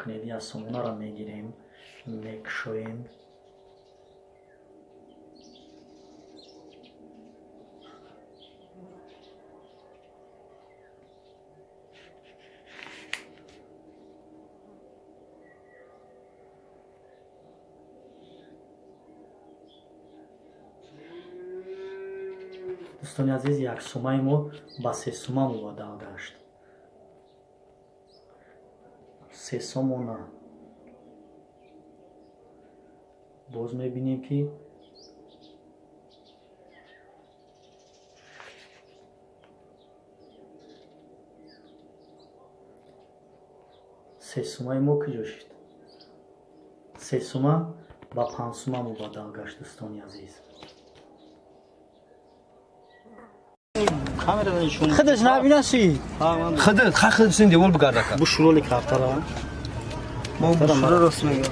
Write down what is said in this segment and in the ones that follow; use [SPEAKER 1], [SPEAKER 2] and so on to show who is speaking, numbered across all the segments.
[SPEAKER 1] کنید یا سومونا را میگیریم میکشویم دوستان عزیز یک سومه ما با 3 سومه مبادل گشت 3 سومونه باز میبینیم که سه سومه ما کجا شد 3 سومه با 5 سومه مبادل گشت دوستان عزیز خدش نبیناشی
[SPEAKER 2] خدت سین دیول بگرد
[SPEAKER 1] بو شروع کارتا را
[SPEAKER 2] ما شروع راست میگم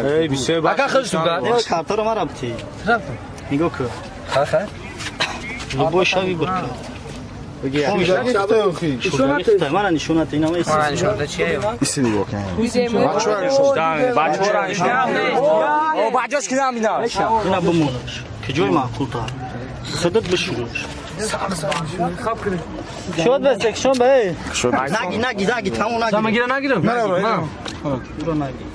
[SPEAKER 2] ای بیسه با خدش بگرد
[SPEAKER 1] کارتا را ما رفتی
[SPEAKER 2] رفت
[SPEAKER 1] نگاه کن بو شوی بود بگی شو من نشونت اینا میسی
[SPEAKER 3] من نشونت چیه
[SPEAKER 4] ایسی نگاه کن
[SPEAKER 3] بچه را نشونت او بچه‌اش که نمیدم
[SPEAKER 1] اینا بمونش که جای معقول تا خدت بشوروش شد بس سکشن به نگی تمام نگی
[SPEAKER 2] من نگیرم
[SPEAKER 1] برو نگی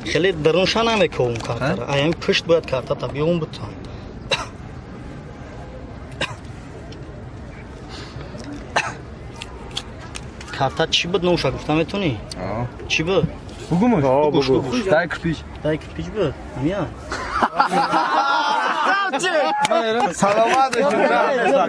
[SPEAKER 1] خیلی درونشا نمیکنه اون کارتا را این پشت باید کارتا تا بیون بتون کارتا چی بود نوشا گفتم میتونی چی بود
[SPEAKER 2] بگو دای کرپیچ
[SPEAKER 1] بود همین
[SPEAKER 4] سلامت